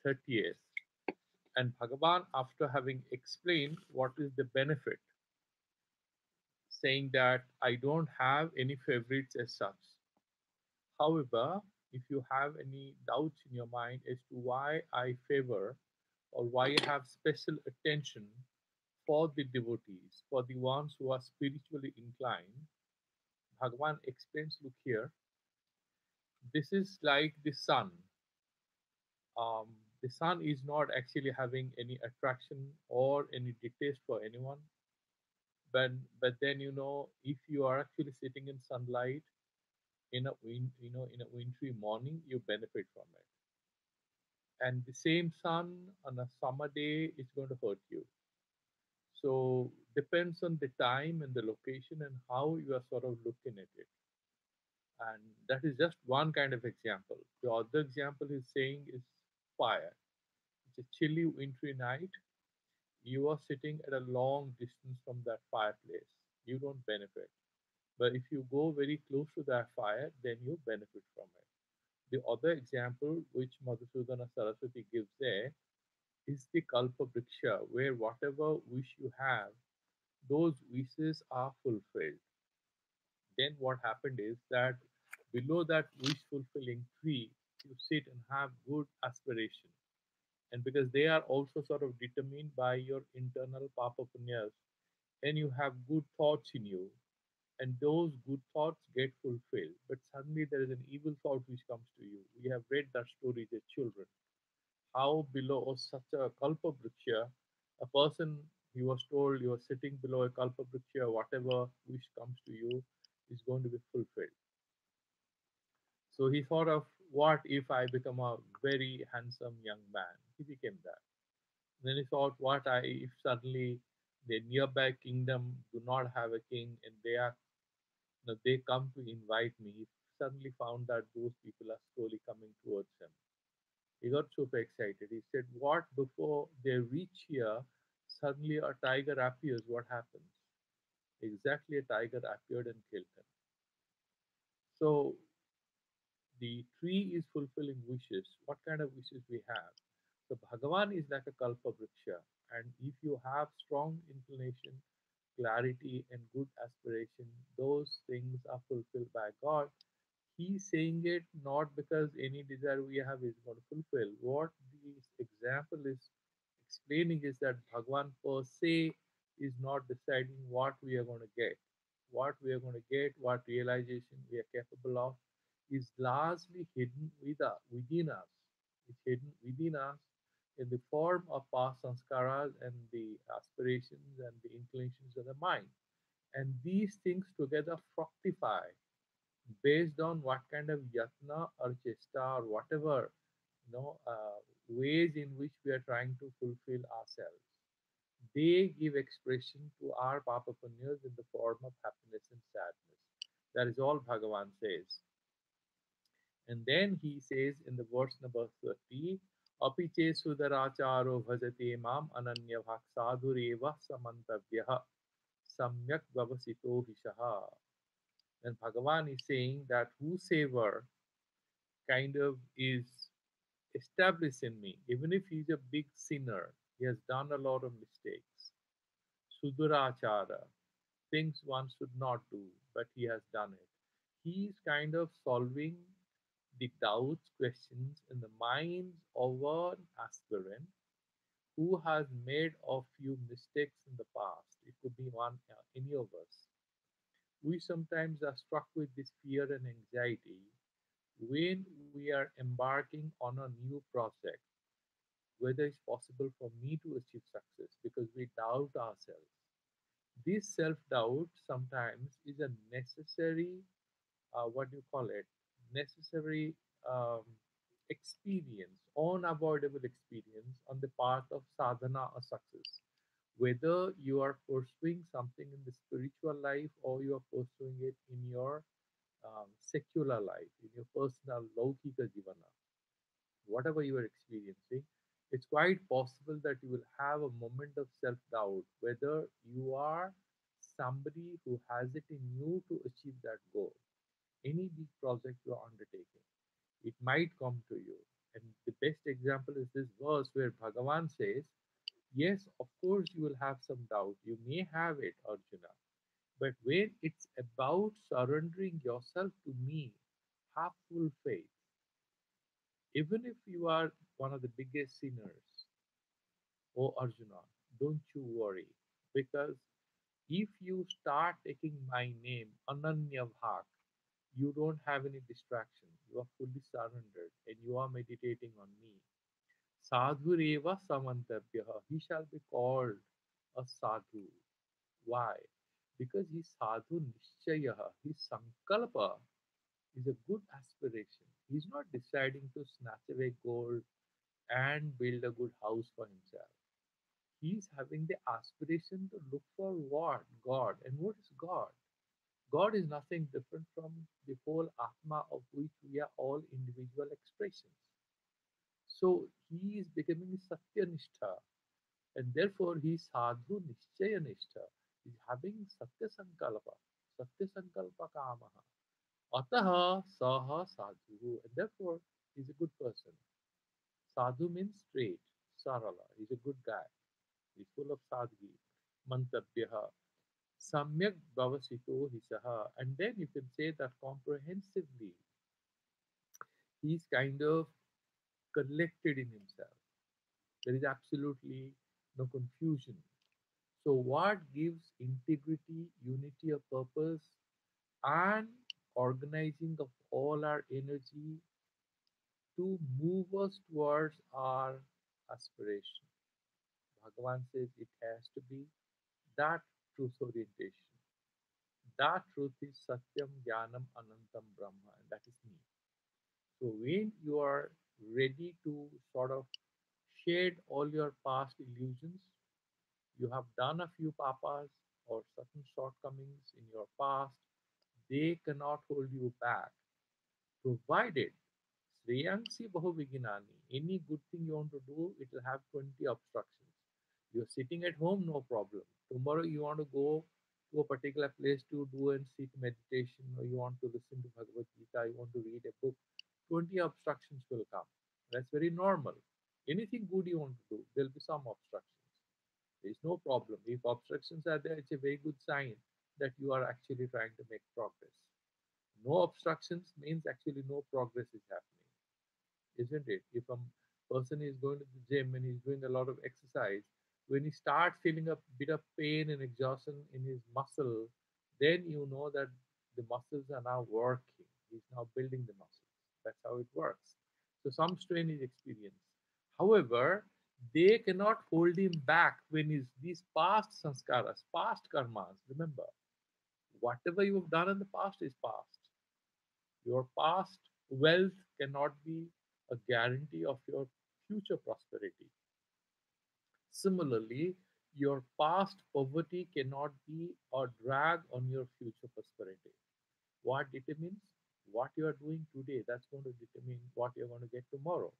30th. And Bhagavan, after having explained what is the benefit, saying that I don't have any favorites as such. However, if you have any doubts in your mind as to why I favor or why I have special attention for the devotees, for the ones who are spiritually inclined, Bhagavan explains, look here, this is like the sun. Um, the sun is not actually having any attraction or any distaste for anyone. But then if you are actually sitting in sunlight in a wintry morning, you benefit from it. And the same sun on a summer day is going to hurt you. So depends on the time and the location and how you are sort of looking at it. And that is just one kind of example. The other example he's saying is fire. It's a chilly wintry night. You are sitting at a long distance from that fireplace. You don't benefit. But if you go very close to that fire, then you benefit from it. The other example which Madhusudana Saraswati gives there is the Kalpa Briksha, where whatever wish you have, those wishes are fulfilled. Then what happened is that below that wish fulfilling tree, you sit and have good aspiration. And because they are also sort of determined by your internal papa punyas, and you have good thoughts in you, and those good thoughts get fulfilled. But suddenly there is an evil thought which comes to you. We have read that story as children. How below such a kalpabriksha, a person, he was told, you are sitting below a kalpabriksha, whatever wish comes to you is going to be fulfilled. So he thought of, what if I become a very handsome young man? He became that. Then he thought, what I if suddenly the nearby kingdom do not have a king and they come to invite me. He suddenly found that those people are slowly coming towards him. He got super excited. He said, what before they reach here, suddenly a tiger appears, what happens? Exactly, a tiger appeared and killed him. So the tree is fulfilling wishes. What kind of wishes we have? So Bhagavan is like a kalpa vriksha. And if you have strong inclination, clarity, and good aspiration, those things are fulfilled by God. He's saying it not because any desire we have is going to fulfill. What this example is explaining is that Bhagwan per se is not deciding what we are going to get. What we are going to get, what realization we are capable of, is largely hidden within us. It's hidden within us in the form of past sanskaras and the aspirations and the inclinations of the mind. And these things together fructify based on what kind of yatna or chesta or whatever ways in which we are trying to fulfill ourselves. They give expression to our papa punyas in the form of happiness and sadness. That is all Bhagavan says. And then he says in the verse number 30, Apiche sudaracharo bhajate mam ananya bhaksadhureva samantavyaha samyak vavasito hishaha. And Bhagavan is saying that whosoever kind of is established in me, even if he's a big sinner, he has done a lot of mistakes. Sudurachara, things one should not do, but he has done it. He is kind of solving the doubts, questions in the minds of an aspirant who has made a few mistakes in the past. It could be any of us. We sometimes are struck with this fear and anxiety when we are embarking on a new project, whether it's possible for me to achieve success, because we doubt ourselves. This self doubt sometimes is a necessary, what do you call it, necessary um, experience, unavoidable experience on the part of sadhana or success. Whether you are pursuing something in the spiritual life or you are pursuing it in your secular life, in your personal laukika jivana, whatever you are experiencing, it's quite possible that you will have a moment of self doubt whether you are somebody who has it in you to achieve that goal. Any big project you are undertaking, it might come to you. And the best example is this verse where Bhagavan says, yes, of course you will have some doubt. You may have it, Arjuna. But when it's about surrendering yourself to me, have full faith. Even if you are one of the biggest sinners, oh Arjuna, don't you worry. Because if you start taking my name, Ananya Bhak, you don't have any distraction. You are fully surrendered and you are meditating on me. Sadhureva samantabhyaha. He shall be called a sadhu. Why? Because his sadhu nishchayaha, his sankalpa is a good aspiration. He's not deciding to snatch away gold and build a good house for himself. He's having the aspiration to look for what? God. And what is God? God is nothing different from the whole Atma of which we are all individual expressions. So he is becoming Satyanistha, and therefore he is Sadhu Nishchayanistha. He is having Satya Sankalpa, Satya Sankalpa Kamaha. Ataha Saha Sadhu, and therefore he is a good person. Sadhu means straight, Sarala. He's a good guy. He's full of sadgi. Mantabhyaha. Samyak Bhavasito Hisaha. And then you can say that comprehensively, he's kind of collected in himself. There is absolutely no confusion. So, what gives integrity, unity of purpose, and organizing of all our energy to move us towards our aspiration? Bhagavan says it has to be that truth orientation. That truth is Satyam, Jnanam, Anantam, Brahma, and that is me. So when you are ready to sort of shed all your past illusions, you have done a few papas or certain shortcomings in your past, they cannot hold you back, provided Shreyangsi Bahuviginani, any good thing you want to do, it will have 20 obstructions. You're sitting at home, no problem. Tomorrow you want to go to a particular place to do and seek meditation, or you want to listen to Bhagavad Gita, you want to read a book, 20 obstructions will come. That's very normal. Anything good you want to do, there'll be some obstructions. There's no problem. If obstructions are there, it's a very good sign that you are actually trying to make progress. No obstructions means actually no progress is happening, isn't it? If a person is going to the gym and he's doing a lot of exercise, when he starts feeling a bit of pain and exhaustion in his muscle, then you know that the muscles are now working. He's now building the muscles. That's how it works. So some strain is experienced. However, they cannot hold him back when he's these past sanskaras, past karmas. Remember, whatever you have done in the past is past. Your past wealth cannot be a guarantee of your future prosperity. Similarly, your past poverty cannot be a drag on your future prosperity. What determines what you are doing today? That's going to determine what you're going to get tomorrow.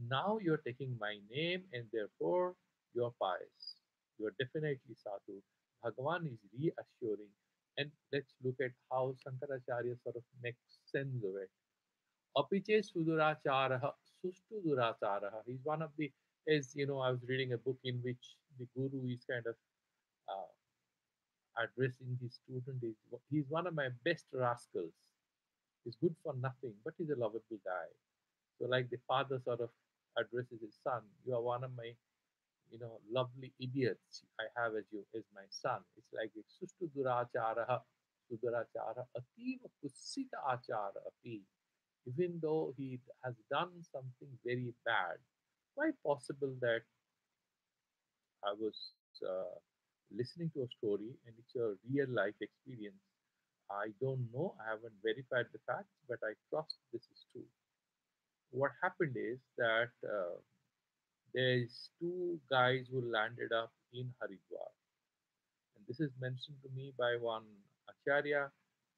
Now you're taking my name and therefore you're pious. You're definitely sadhu. Bhagavan is reassuring. And let's look at how Shankaracharya sort of makes sense of it. Apiche Suduracharah, Sustu Duracharah. He's one of the, as you know, I was reading a book in which the guru is kind of uh, addressing his student. He's one of my best rascals. He's good for nothing, but he's a lovable guy. So, like the father sort of addresses his son, you are one of my, lovely idiots I have as you as my son. It's like Sustu Duracharah, Suduracharah, Ativa Kusita Achara Api, even though he has done something very bad. Quite possible that I was listening to a story and it's a real life experience. I don't know, I haven't verified the facts, but I trust this is true. What happened is that there's two guys who landed up in Haridwar, and this is mentioned to me by one acharya,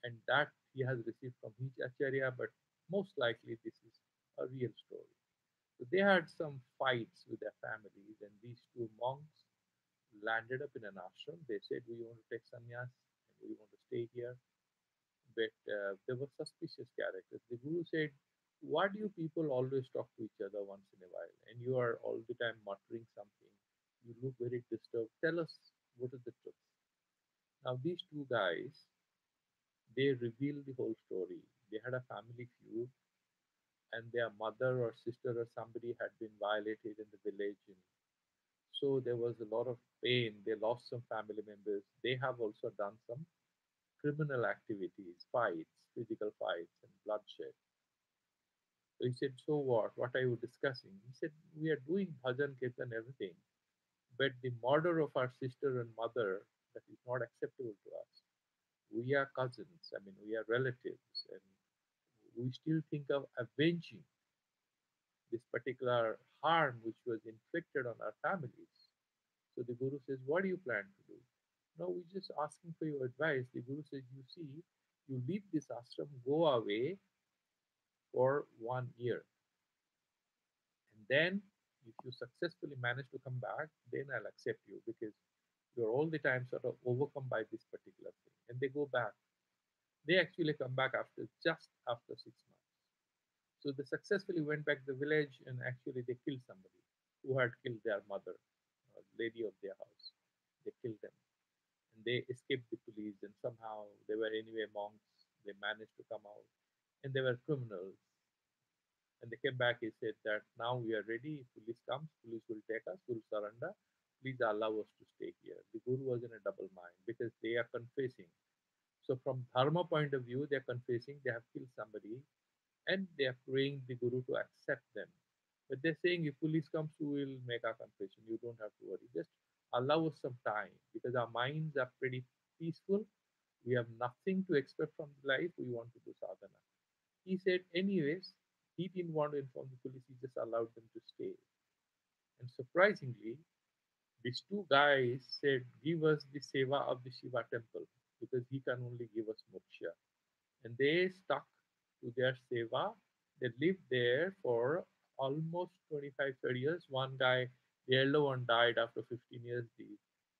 and that he has received from each acharya, but most likely this is a real story. So they had some fights with their families, and these two monks landed up in an ashram. They said, "We want to take sannyas and we want to stay here." But they were suspicious characters. The guru said, Why do you people always talk to each other once in a while and you are all the time muttering something? You look very disturbed. Tell us what is the truth. Now, these two guys, they reveal the whole story. They had a family feud, and their mother or sister or somebody had been violated in the village. And so there was a lot of pain. They lost some family members. They have also done some criminal activities, fights, physical fights, and bloodshed. So he said, "So what? What are you discussing?" He said, "We are doing bhajan, kirtan, everything. But the murder of our sister and mother, that is not acceptable to us. We are cousins, I mean, we are relatives, and we still think of avenging this particular harm which was inflicted on our families." So the Guru says, "What do you plan to do?" "No, we're just asking for your advice." The Guru says, "You see, you leave this ashram, go away for 1 year. And then, if you successfully manage to come back, then I'll accept you because you're all the time sort of overcome by this particular thing." And they go back. They actually come back after just after 6 months. So they successfully went back to the village and actually they killed somebody who had killed their mother, lady of their house. They killed them and they escaped the police and somehow they were anyway monks. They managed to come out and they were criminals. And they came back. He said that now we are ready. If police comes, police will take us, will surrender. Please allow us to stay here. The Guru was in a double mind because they are confessing. So from dharma point of view, they are confessing they have killed somebody and they are praying the Guru to accept them. But they're saying if police comes, we will make our confession. You don't have to worry. Just allow us some time because our minds are pretty peaceful. We have nothing to expect from life. We want to do sadhana. He said, anyways, he didn't want to inform the police. He just allowed them to stay. And surprisingly, these two guys said, "Give us the seva of the Shiva temple because he can only give us moksha." And they stuck to their seva. They lived there for almost 25, 30 years. One guy, the elder one, died after 15 years. The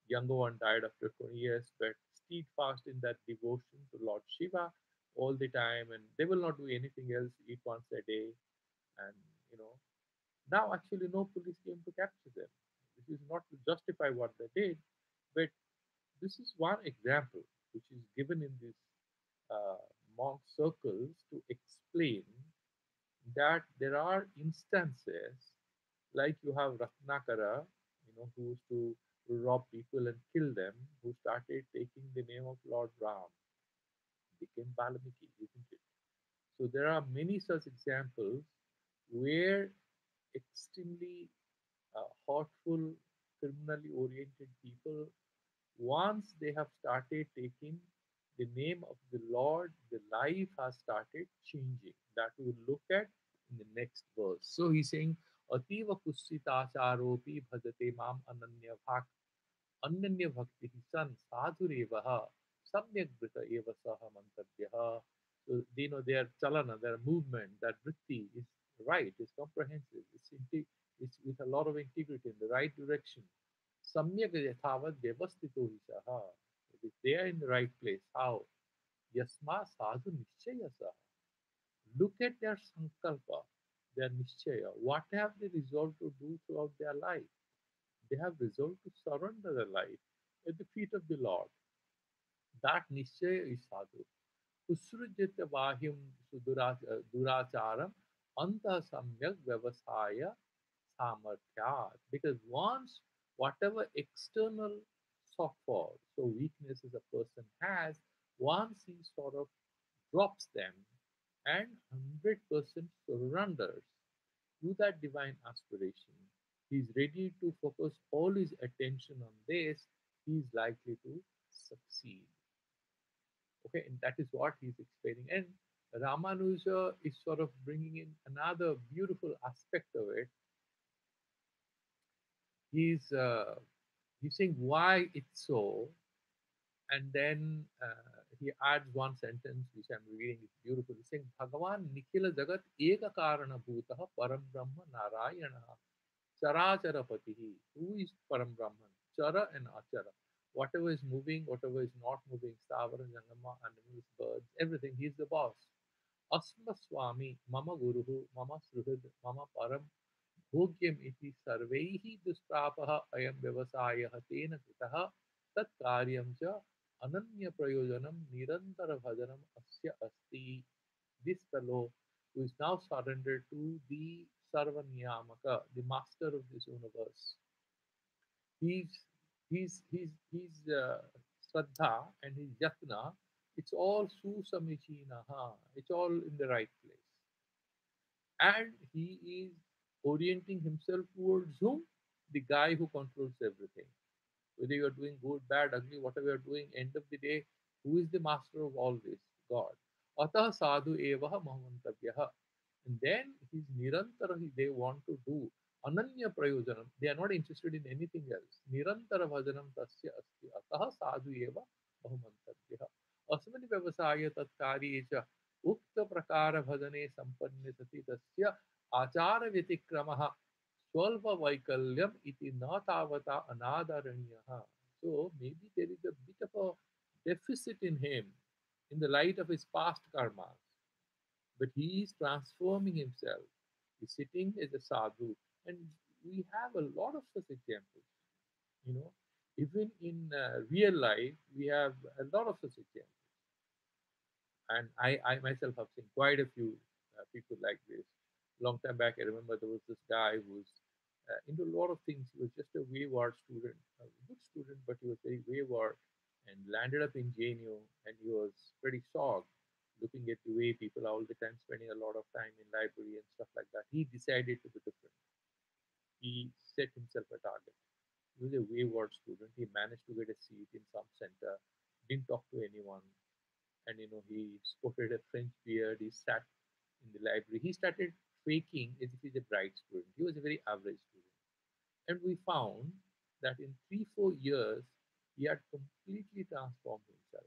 younger one died after 20 years, but steadfast in that devotion to Lord Shiva all the time. And they will not do anything else, eat once a day. And, you know, now actually no police came to capture them. This is not to justify what they did, but this is one example which is given in these uh, monk circles to explain that there are instances like you have Ratnakara, who used to rob people and kill them, who started taking the name of Lord Ram, became Valmiki, isn't it? So there are many such examples where extremely thoughtful, criminally oriented people, once they have started taking the name of the Lord, the life has started changing. That we will look at in the next verse. So he's saying, Ativa Kussitacharopi bhajate mam ananya bhak Ananya Bhakti San Sadhurevaha Samyak Brita Eva Saha Mantavyaha. So their chalana, their movement, that vritti is right, is comprehensive, it's with a lot of integrity in the right direction. Samyak Yathavad Devastito Hishaha. It is there in the right place. How? Yasma Sadhu Nishchayasa. Look at their sankalpa, their nishchaya. What have they resolved to do throughout their life? They have resolved to surrender their life at the feet of the Lord. That Nishchaya is sadhu. Usrujita Vahyam Duracharam Anta Samyak Vyavasaya Samarthyat. Because once whatever external shortfall, so weaknesses a person has, once he sort of drops them and 100% surrenders to that divine aspiration, he is ready to focus all his attention on this, he is likely to succeed. Okay, and that is what he's explaining. And Ramanuja is sort of bringing in another beautiful aspect of it. He's uh, he's saying why it's so, and then he adds one sentence which I'm reading. It's beautiful. He's saying, "Bhagavan Nikhila Jagat Eka Karana Bhutaha Param Brahma Narayana Characharapatihi." Who is Param Brahman? Chara and Achara. Whatever is moving, whatever is not moving, Stavara, Jangama, animals, birds, everything, he is the boss. अस्मस्वामी मम गुरुः मम सुहृद मम परम भोग्यम इति सर्वैः दुष्प्रापः अयं व्यवसायः तेन कृतः तत्कार्यं च अनन्य प्रयोजनं निरन्तर भजनम अस्य अस्ति. This fellow who is now surrendered to the Sarvanyamaka, the master of this universe, he's his Shraddha and his Yatna, it's all Susamicinaha, it's all in the right place. And he is orienting himself towards whom? The guy who controls everything. Whether you are doing good, bad, ugly, whatever you are doing, end of the day, who is the master of all this? God. Atah sadhu evaha mahamantavyaha. And then his nirantara, they want to do ananya prayojanam. They are not interested in anything else. Nirantara bhajanam tasya asti. Atah sadhu eva mahamantavyaha. Asmani vyavasaya tatkarye cha ukta prakara bhajane sampanne sati tasya आचार व्यतिक्रमः स्वल्प वैकल्यम इति न तावता अनादरणीयः. So maybe there is a bit of a deficit in him in the light of his past karmas, but he is transforming himself. He's sitting as a sadhu, and we have a lot of such examples. You know, even in real life, we have a lot of such examples. And I myself have seen quite a few people like this. Long time back, I remember there was this guy who was into a lot of things. He was just a wayward student, a good student, but he was very wayward and landed up in JNU, and he was pretty shocked looking at the way people are all the time spending a lot of time in library and stuff like that. He decided to be different. He set himself a target. He was a wayward student. He managed to get a seat in some center, didn't talk to anyone, and he sported a French beard. He sat in the library. He started faking as if he's a bright student. He was a very average student, and we found that in 3 4 years he had completely transformed himself.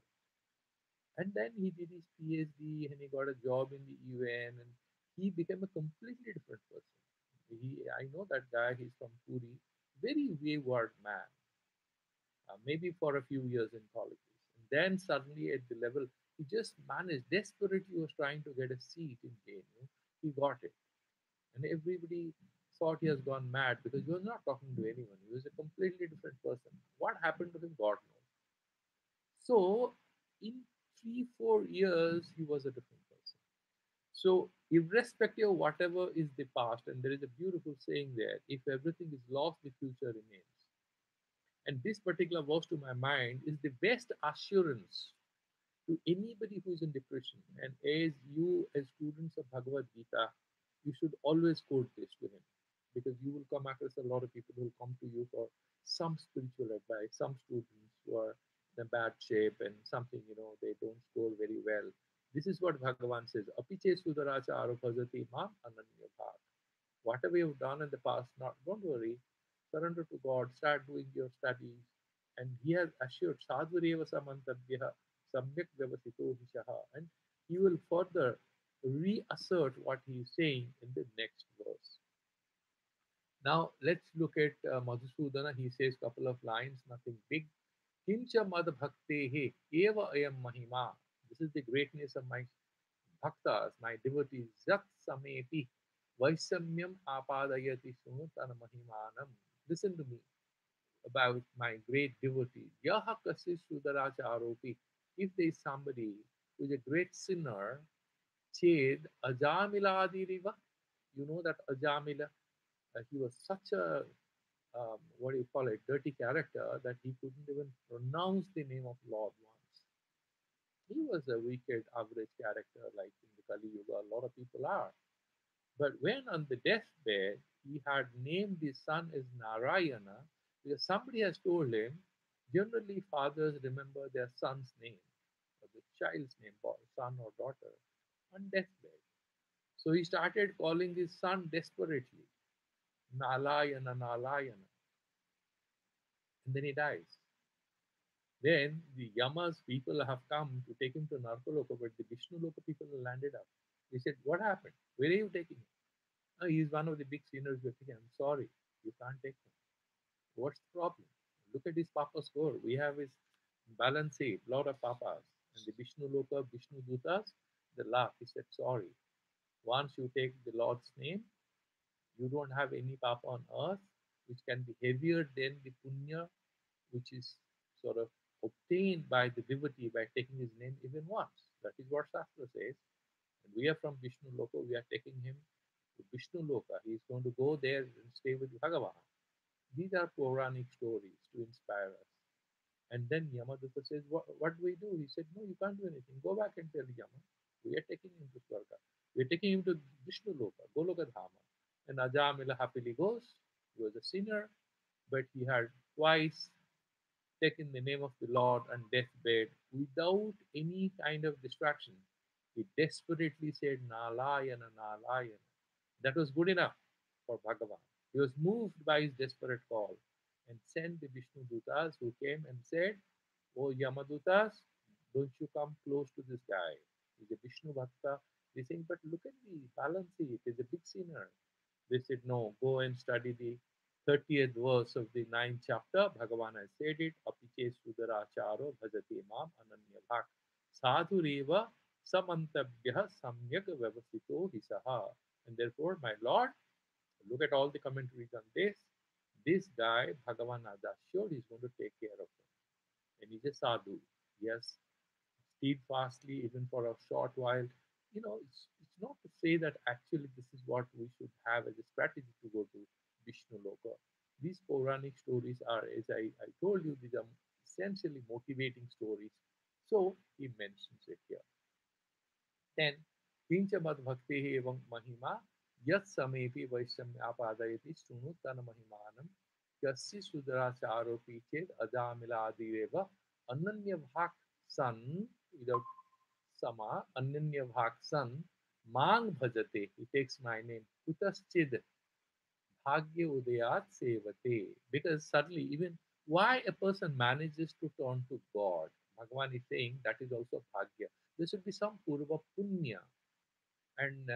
And then he did his PhD and he got a job in the UN and he became a completely different person. I know that guy. He's from Puri, very wayward man, maybe for a few years in colleges. And then suddenly at the level, he just managed, desperately was trying to get a seat in JNU. He got it. And everybody thought he has gone mad because he was not talking to anyone. He was a completely different person. What happened to him, God knows. So in 3 4 years, he was a different person. So irrespective of whatever is the past, and there is a beautiful saying there, if everything is lost, the future remains. And this particular verse to my mind is the best assurance to anybody who is in depression. And as you, as students of Bhagavad Gita, you should always quote this to him because you will come across a lot of people who will come to you for some spiritual advice, some students who are in a bad shape and something, they don't score very well. This is what Bhagavan says, Apiche Sudaracha Arubhajati Mam Ananya Bhav. Whatever you've done in the past, not don't worry, surrender to God, start doing your studies. And he has assured Sadhureva Samantabhyaha Samyak Vyavasito Hishaha. And he will further reassert what he is saying in the next verse. Now let's look at Madhusudana. He says couple of lines, nothing big. Kincha mad bhaktehe eva ayam mahima. This is the greatness of my bhaktas, my devotees. Yat samepi vaisamyam apadayati sunutana mahimanam. Listen to me about my great devotees. Yaha kasis sudaracharopi. If there is somebody who is a great sinner, ched ajamiladi. You know that Ajamila, he was such a what do you call it, dirty character that he couldn't even pronounce the name of Lord once. He was a wicked, average character, like in the Kali Yuga, a lot of people are. But when on the deathbed, he had named his son as Narayana because somebody has told him, generally fathers remember their son's name or the child's name, son or daughter, on deathbed. So he started calling his son desperately, Nalayana, Nalayana, and then he dies. Then the Yamas people have come to take him to Narkoloka, but the Vishnu Loka people landed up. They said, what happened? Where are you taking him? Oh, he's one of the big sinners we're taking. I'm sorry, you can't take him. What's the problem? Look at his Papa score. We have his balance sheet, lot of Papas. And the Vishnu Loka, Vishnu Dutas, They laughed. He said, sorry. Once you take the Lord's name, you don't have any papa on earth which can be heavier than the punya which is sort of obtained by the devotee by taking his name even once. That is what Shastra says. And we are from Vishnu Loka, we are taking him to Vishnu Loka. He is going to go there and stay with Bhagavan. These are Puranic stories to inspire us. And then Yamadutta says, what do we do? He said, no, you can't do anything. Go back and tell Yama. We are taking him to Swarga. We are taking him to Vishnu Loka, Goloka Dhama. And Ajamila happily goes. He was a sinner, but he had twice taken the name of the Lord on deathbed without any kind of distraction. He desperately said, Nalayana, Nalayana. That was good enough for Bhagavan. He was moved by his desperate call and sent the Vishnu Dutas who came and said, oh Yamadutas, don't you come close to this guy. He's a Vishnu Bhakta. They saying, but look at the balance sheet. He's a big sinner. They said, no, go and study the 30th verse of the 9th chapter. Bhagavan has said it. Apiche Sudaracharo bhajate mam ananya bhak. Sadhureva samantabhyah samyak vyavasito hisaha. And therefore, my Lord, look at all the commentaries on this. This guy, Bhagavan has assured he's going to take care of him. And he's a sadhu. Yes, steadfastly, even for a short while. It's not to say that actually this is what we should have as a strategy to go to Vishnu Loka. These Puranic stories are, as I told you, these are essentially motivating stories. So he mentions it here. Then, Kincha Mad Bhakti Evam Mahima, Yat Samepi Vaishamyapadayati Sunu Tana Mahimanam, Yassi Sudaracharo Pichet Ajamila Adireva, Ananya Bhak San, without Sama, Ananya Bhak San, Mang Bhajate, he takes my name, Kutaschid, Bhagya Udayat Sevate. Because suddenly, even why a person manages to turn to God, Bhagavan is saying that is also Bhagya. There should be some Purva Punya. And,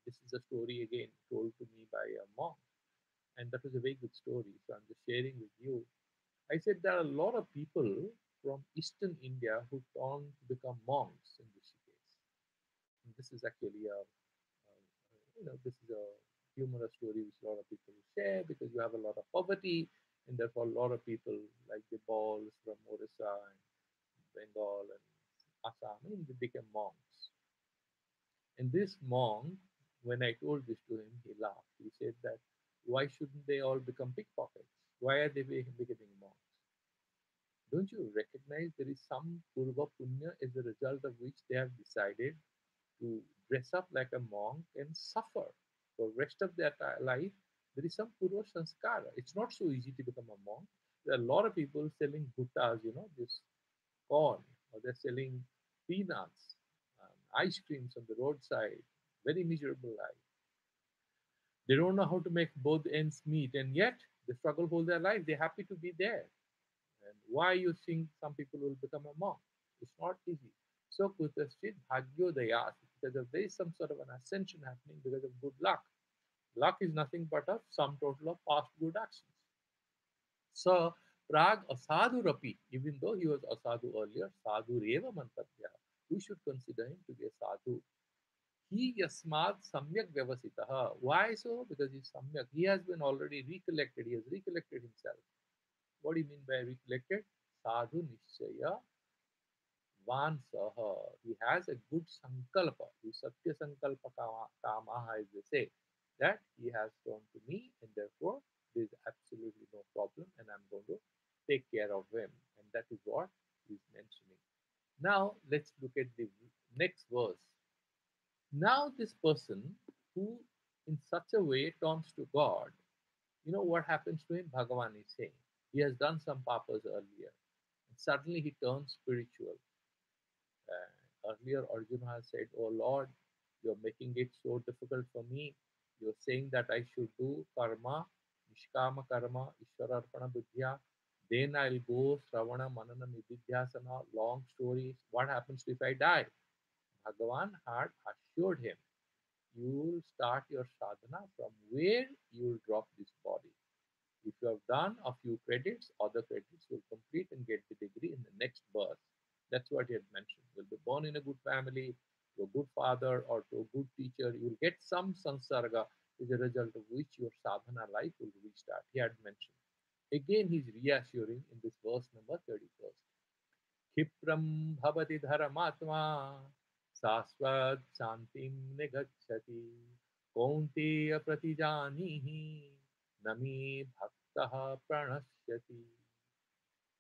this is a story again told to me by a monk. And that was a very good story. So I'm just sharing with you. I said there are a lot of people from Eastern India who turn to become monks in Rishikesh. And this is actually this is a humorous story which a lot of people share because you have a lot of poverty, and therefore a lot of people like the Balls from Orissa and Bengal and Assam, they became monks. And this monk, when I told this to him, he laughed. He said that why shouldn't they all become pickpockets? Why are they becoming monks? Don't you recognize there is some purva punya as a result of which they have decided to dress up like a monk and suffer for the rest of their life? There is some purva sanskara. It's not so easy to become a monk. There are a lot of people selling bhuttas, this corn, or they're selling peanuts, ice creams on the roadside. Very miserable life. They don't know how to make both ends meet, and yet they struggle whole their life. They're happy to be there. And why you think some people will become a monk? It's not easy. So Kutasthit Bhagyodayat, because there is some sort of an ascension happening because of good luck. Luck is nothing but a sum total of past good actions. So Prag Asadhu Rapi, even though he was Asadhu earlier, Sadhu Reva Mantabhya, we should consider him to be a sadhu. He yasmad samyak vyavasitaha. Why so? Because he's samyak. He has been already recollected. He has recollected himself. What do you mean by recollected? Sadhu nishchaya vansaha. He has a good sankalpa. He satya sankalpa kamaha, as they say, that he has shown to me, and therefore there is absolutely no problem, and I'm going to take care of him. And that is what he's mentioning. Now let's look at the next verse. Now this person who in such a way turns to God, what happens to him? Bhagavan is saying. He has done some papas earlier. And suddenly he turns spiritual. Earlier, Arjuna has said, oh Lord, you're making it so difficult for me. You're saying that I should do karma, nishkama karma, ishwararpana buddhya. Then I'll go Sravana, Manana, Nididhyasana, long stories. What happens if I die? Bhagavan had assured him, you'll start your sadhana from where you'll drop this body. If you have done a few credits, other credits will complete and get the degree in the next birth. That's what he had mentioned. You'll be born in a good family, to a good father, or to a good teacher. You will get some sansarga, is a result of which your sadhana life will restart. He had mentioned. Again, he's reassuring in this verse number 31st. क्षिप्रं भवति धर्मात्मा शाश्वत शान्तिं निगच्छति कौन्तेय प्रतिजानीहि न मे भक्तः प्रणश्यति.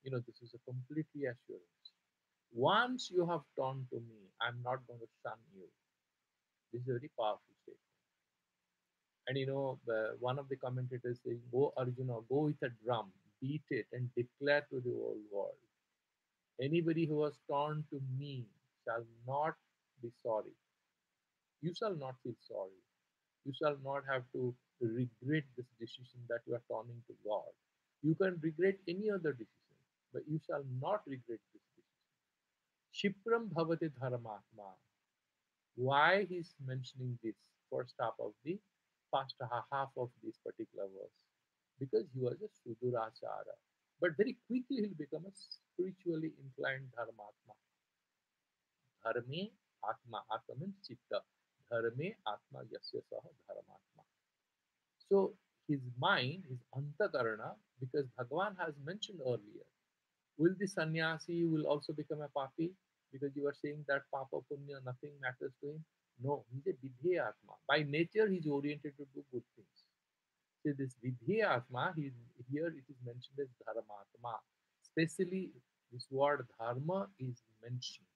This is a complete reassurance. Once you have turned to me, I'm not going to shun you. This is a very powerful statement. And one of the commentators saying, "Go Arjuna, go with a drum, beat it, and declare to the whole world, anybody who has turned to me shall not be sorry. You shall not feel sorry. You shall not have to regret this decision that you are turning to God. You can regret any other decision, but you shall not regret this decision. Shipram bhavati dharmatma." Why he's mentioning this first half of the first half of this particular verse? Because he was a Sudurachara. But very quickly he'll become a spiritually inclined dharmatma. Dharme atma. Atma means chitta. Dharme atma yasya saha dharmatma. So his mind, his antakarana, because Bhagavan has mentioned earlier, will the sannyasi will also become a papi? Because you are saying that papa punya, nothing matters to him. No, he's a vidhe atma. By nature, he's oriented to do good things. So this vidhe atma, here it is mentioned as dharmatma. Especially this word dharma is mentioned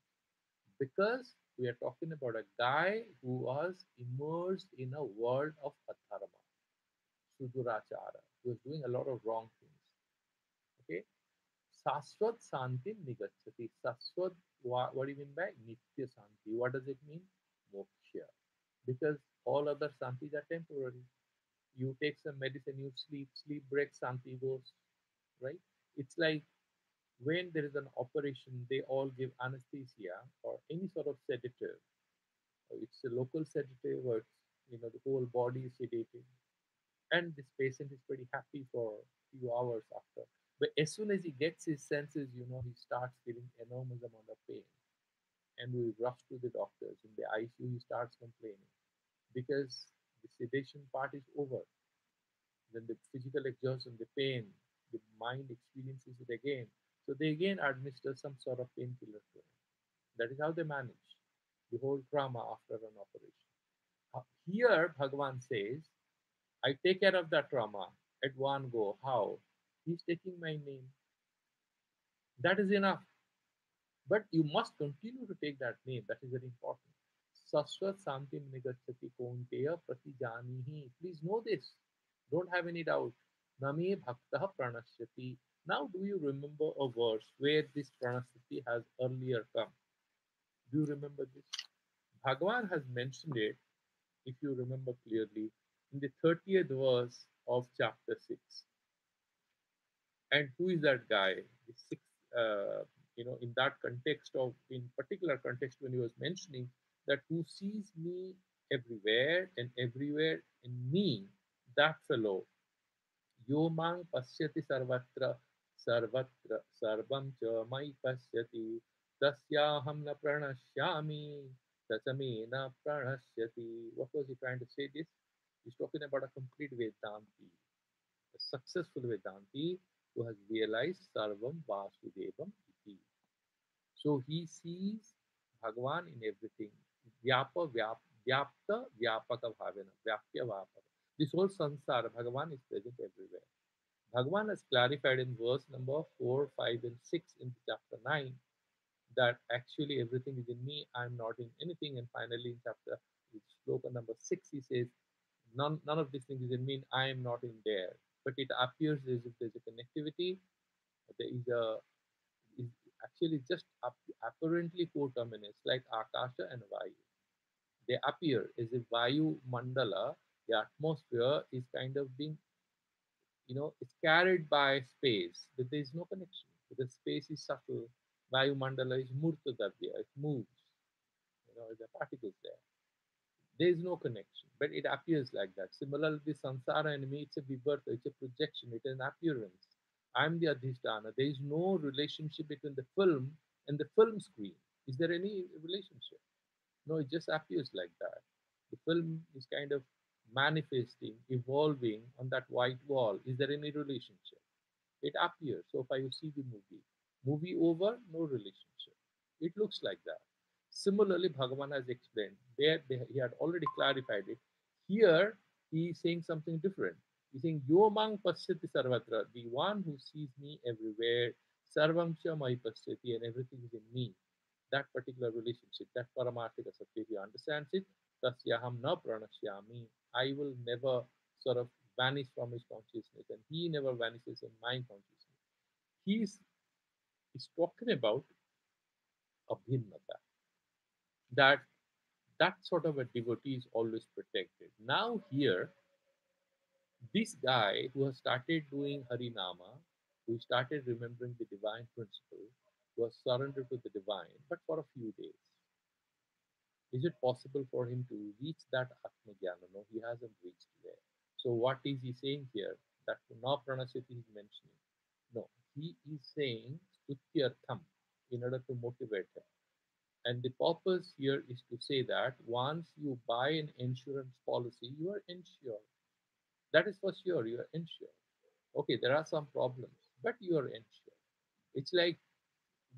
because we are talking about a guy who was immersed in a world of adharma, sudurachara, who was doing a lot of wrong things. Okay, Saswat Santi Nigachati. Saswat, what do you mean by Nitya Santi? What does it mean? Moksha. Because all other Santis are temporary. You take some medicine, you sleep breaks, Santi goes, right? It's like when there is an operation, they all give anesthesia or any sort of sedative. It's a local sedative, or the whole body is sedated, and this patient is pretty happy for a few hours after. But as soon as he gets his senses, he starts feeling enormous amount of pain, and we rush to the doctors. In the ICU, he starts complaining because the sedation part is over. Then the physical exhaustion, the pain, the mind experiences it again. So they again administer some sort of painkiller to him. That is how they manage the whole trauma after an operation. Here, Bhagavan says, I take care of that trauma at one go. How? He's taking my name. That is enough. But you must continue to take that name. That is very important. Saswat Santim Nigachati Konteya Pratijanihi. Please know this. Don't have any doubt. Nami Bhaktaha Pranashyati. Now, do you remember a verse where this Pranashyati has earlier come? Do you remember this? Bhagavan has mentioned it, if you remember clearly, in the 30th verse of chapter 6. And who is that guy? The sixth, in that context of, in particular context, when he was mentioning that who sees me everywhere and everywhere in me, that fellow, yo mang pasyati sarvatra, sarvatra, sarvam cha mai pasyati, tasyaham na pranashyami, tasame na pranasyati. What was he trying to say this? He's talking about a complete Vedanti, a successful Vedanti who has realized Sarvam Vasudevam Iti. So he sees Bhagavan in everything. Vyapta Vyapaka Bhavana. Vyapya Vapaka. This whole sansara, Bhagavan is present everywhere. Bhagavan has clarified in verse number 4, 5, and 6 in chapter 9 that actually everything is in me, I am not in anything. And finally, in chapter sloka number 6, he says, none of these things is in me, I am not in there. But it appears as if there's a connectivity. There is actually just apparently coterminous, like Akasha and Vayu. They appear as if Vayu Mandala, the atmosphere, is kind of being, it's carried by space, but there is no connection because space is subtle. Vayu Mandala is Murta Davya, it moves, the particles there. There is no connection, but it appears like that. Similarly, Sansara and me, it's a vivarta, it's a projection, it is an appearance. I'm the Adhisthana. There is no relationship between the film And the film screen, is there any relationship? No, it just appears like that. The film is kind of manifesting, evolving on that white wall. Is there any relationship? It appears. So if you see the movie over, no relationship. It looks like that. Similarly, Bhagavan has explained. There, he had already clarified it. Here, he is saying something different. He's saying, Yomang pasyati sarvatra, the one who sees me everywhere, sarvam cha mai pasyati, and everything is in me. That particular relationship, that paramarthika satya, if he understands it, tasyaham na pranashyami, I will never sort of vanish from his consciousness, and he never vanishes in my consciousness. He's, he's talking about abhinnata, that that sort of a devotee is always protected. Now here, this guy who has started doing Harinama, who started remembering the divine principle, was surrendered to the divine, but for a few days. Is it possible for him to reach that Atma Jnana? No, he hasn't reached there. So what is he saying here? That Na Pranasati is mentioning. No, he is saying Stutyartham in order to motivate him. And the purpose here is to say that once you buy an insurance policy, you are insured. That is for sure, you are insured. Okay, there are some problems, but you are insured. It's like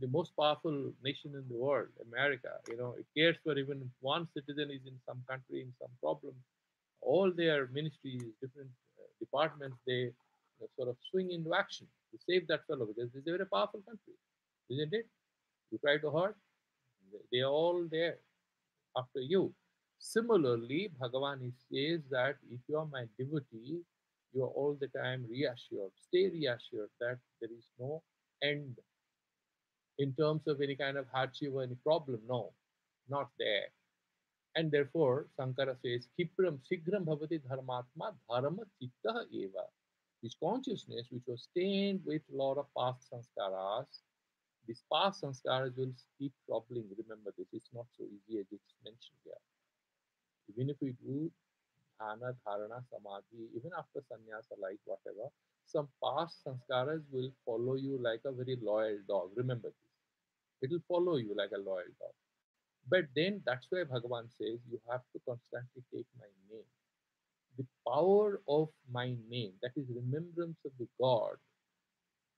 the most powerful nation in the world, America. It cares for even if one citizen is in some country in some problem. All their ministries, different departments, they sort of swing into action to save that fellow because it's a very powerful country, isn't it? You try to hurt, they are all there after you. Similarly, Bhagavan says that if you are my devotee, you are all the time reassured. Stay reassured that there is no end in terms of any kind of hardship or any problem. No, not there. And therefore, Sankara says, Kipram Sigram Bhavati Dharmatma Dharma Chitta Eva. This consciousness, which was stained with a lot of past sanskaras, these past sanskaras will keep troubling. Remember this, it's not so easy as it's mentioned here. Even if we do dhyana, dharana, samadhi, even after sannyasa, like whatever, some past sanskaras will follow you like a very loyal dog. Remember this. It will follow you like a loyal dog. But then that's why Bhagavan says you have to constantly take my name. The power of my name, that is remembrance of the God,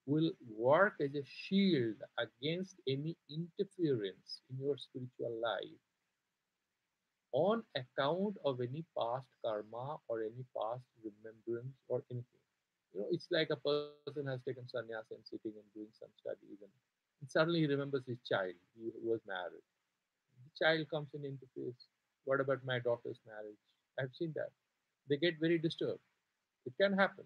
will work as a shield against any interference in your spiritual life on account of any past karma or any past remembrance or anything. It's like a person has taken sannyas and sitting and doing some studies, and suddenly he remembers his child. He was married. The child comes and interferes. What about my daughter's marriage? I've seen that. They get very disturbed. It can happen.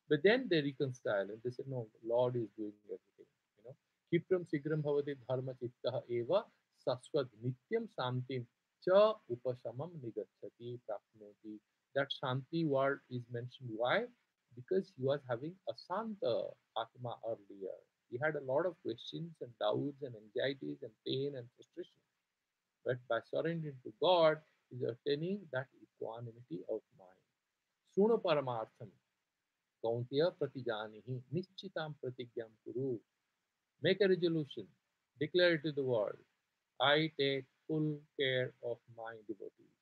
But then they reconcile and they say, no, Lord is doing everything. You know, Kipram Sigram Bhavati Dharma Chitta Eva Saswad Nityam Santim Cha Upasamam Nigachati Prapnoti. That Shanti word is mentioned. Why? Because he was having a Santa Atma earlier. He had a lot of questions and doubts and anxieties and pain and frustration. But by surrendering to God, is attaining that equanimity of mind. Suno paramartham, kauntiya pratijanihi, nishchitam pratigyam kuru. Make a resolution, declare it to the world. I take full care of my devotees.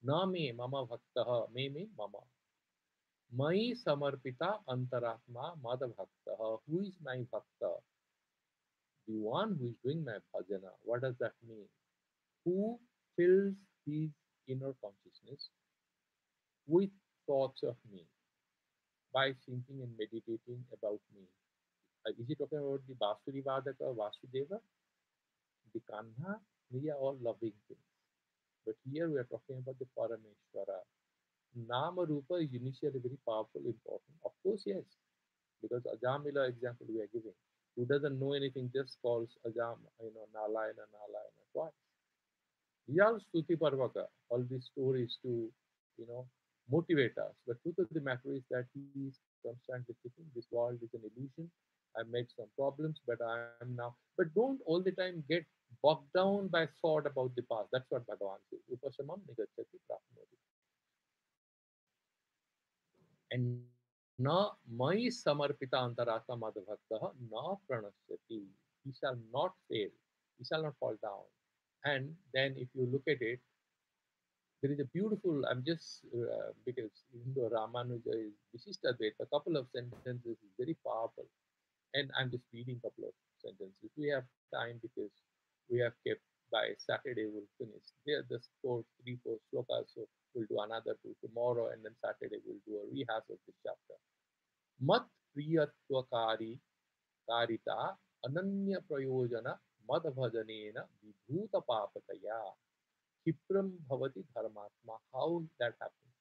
Na me mama bhaktaha, me mama. Mai samarpita antaratma mada bhaktaha. Who is my bhakta? The one who is doing my bhajana. What does that mean? Who fills his inner consciousness with thoughts of me by thinking and meditating about me. Is he talking about the Vasudevadaka, Vasudeva, the Kanha? They are all loving things. But here we are talking about the Parameshwara. Nama Rupa is initially very powerful, important. Of course, yes, because Ajamila example we are giving. Who doesn't know anything just calls Ajam, Nalayana, Nalayana twice. These are Stuti Parvaka, all these stories to, motivate us. But truth of the matter is that he is constantly thinking this world is an illusion. I made some problems, but I am now. But don't all the time get bogged down by thought about the past. That's what Bhagavan says. Upasamam nigachati prapnoti. And na mai samarpita antaratma madhavaktaha na pranasyati. He shall not fail. he shall not fall down. And then if you look at it, there is a beautiful, I'm just, because even though Ramanuja is Vishishtadvaita, a couple of sentences is very powerful. And I'm just reading a couple of sentences. We have time because we have kept by Saturday we'll finish. There are just three, four slokas, so we'll do another two tomorrow, and then Saturday we'll do a rehash of this chapter. Mat Priyatvakari Karita Ananya Prayojana Madhavajanena Vibhuta Papataya Kipram Bhavati Dharmatma. How that happens?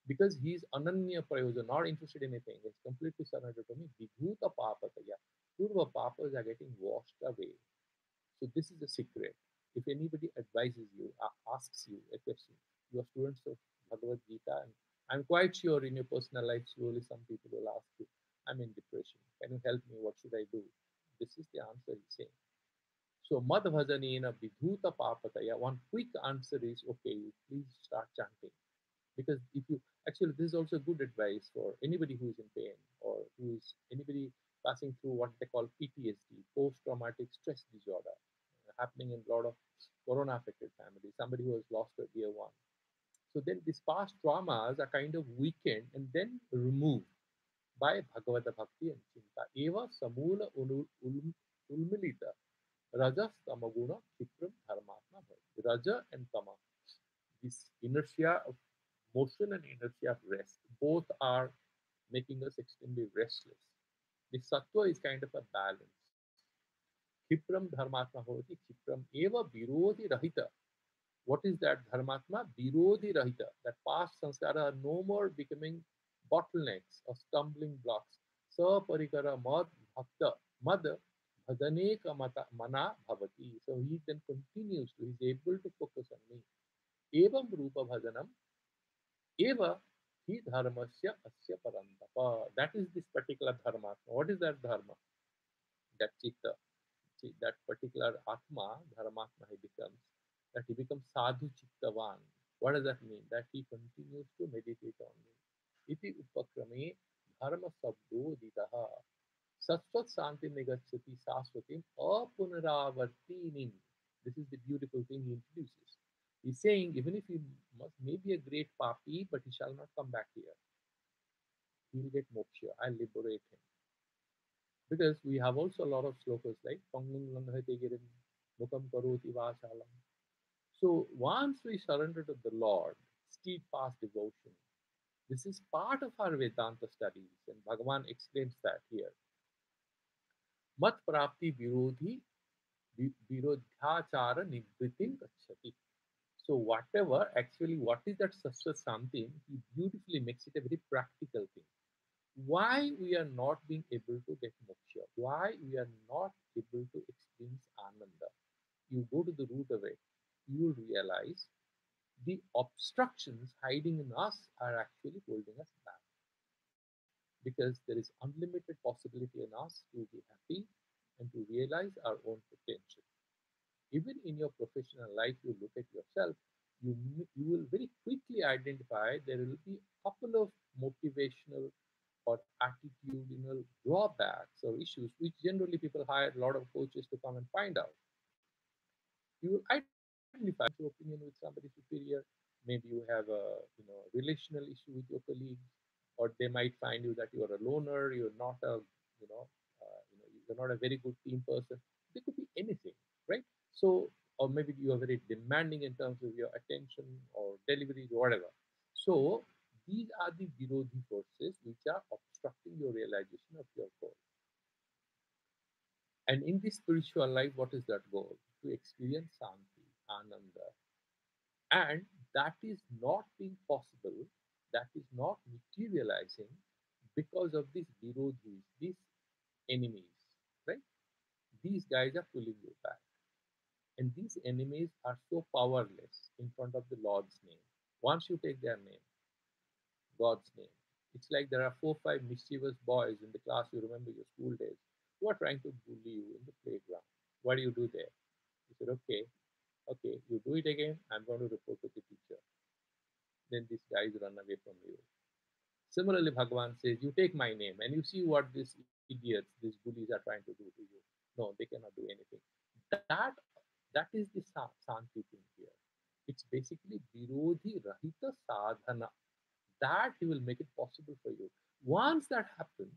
Because he is Ananya Prayojan, not interested in anything, he's completely surrendered to me. Vibhuta Papataya. Purva papas are getting washed away. So this is the secret. If anybody advises you, asks you a question, you are students of Bhagavad Gita, and I'm quite sure in your personal life, surely some people will ask you, I'm in depression. Can you help me? What should I do? This is the answer he's saying. So Madhvajanena Vidhuta Papataya. One quick answer is okay, please start chanting. Because if you actually, this is also good advice for anybody who is in pain, or who is anybody passing through what they call PTSD, post-traumatic stress disorder, happening in a lot of corona affected families, somebody who has lost a dear one. So then these past traumas are kind of weakened and then removed by Bhagavata Bhakti and Chinta. Eva Samula Ulmilita Rajas Tamaguna Chitram Dharmatma Bhavati. Raja and Tama, this inertia of motion and inertia of rest, both are making us extremely restless. The sattva is kind of a balance. Kipram dharmatma bhavati, kipram eva virodhi rahita. What is that dharmatma? Virodhi rahita. That past sanskara are no more becoming bottlenecks or stumbling blocks. Saparikara mad bhakta mad bhajaneka mana bhavati. So he then continues to, he's able to focus on me. Evam rupa bhajanam eva hi dharmasya asya parantapa. That is this particular dharma. What is that dharma? That chitta, that particular atma, dharmatma he becomes, that he becomes sadhu chittavan. What does that mean? That he continues to meditate on me. Iti upakrame dharma sabdo ditaha sasvat santi negachati saswatim apunaravartinim. This is the beautiful thing he introduces. He's saying even if he must may be a great papi, but he shall not come back here. He will get moksha. I'll liberate him. Because we have also a lot of slokas like Pangung Langhate Girim, Mukam Karoti Vachalam. So once we surrender to the Lord, steadfast devotion, this is part of our Vedanta studies, and Bhagavan explains that here. Mat prapti virodhi virodhyachara nivritim gachati. So whatever, actually, what is that such something? He beautifully makes it a very practical thing. Why we are not being able to get moksha? Why we are not able to experience ananda? You go to the root of it, you will realize the obstructions hiding in us are actually holding us back, because there is unlimited possibility in us to be happy and to realize our own potential. Even in your professional life, you look at yourself, you will very quickly identify there will be a couple of motivational or attitudinal drawbacks or issues, which generally people hire a lot of coaches to come and find out. You will identify your opinion with somebody superior. Maybe you have a relational issue with your colleagues, or they might find you that you are a loner. You're not a you know you're not a very good team person. There could be anything, right? So, or maybe you are very demanding in terms of your attention or delivery or whatever. So these are the virodhi forces which are obstructing your realization of your goal. And in this spiritual life, what is that goal? To experience Santi, Ananda. And that is not being possible, that is not materializing because of these virodhis, these enemies, right? These guys are pulling you back. And these enemies are so powerless in front of the Lord's name. Once you take their name, God's name, it's like there are 4, 5 mischievous boys in the class, you remember your school days, who are trying to bully you in the playground. What do you do there? You said, okay, you do it again, I'm going to report to the teacher. Then these guys run away from you. Similarly, Bhagavan says, you take my name and you see what these idiots, these bullies are trying to do to you. No, they cannot do anything. That is the Santi thing here. It's basically Virodhi Rahita Sadhana. That he will make it possible for you. Once that happens,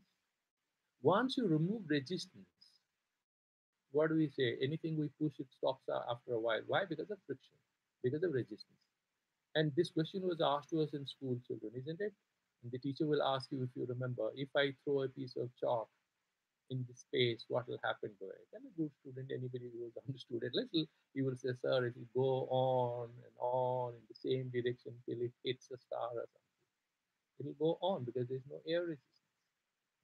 once you remove resistance, what do we say? Anything we push, it stops after a while. Why? Because of friction, because of resistance. And this question was asked to us in school, children, isn't it? And the teacher will ask you, if you remember, if I throw a piece of chalk in the space, what will happen to it? And a good student, anybody who has understood it little, he will say, sir, it will go on and on in the same direction till it hits a star or something. It will go on because there is no air resistance.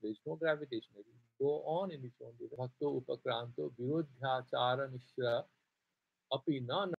There is no gravitation. It will go on in its own direction. Bhakto upakranto virodhyachara mishra api na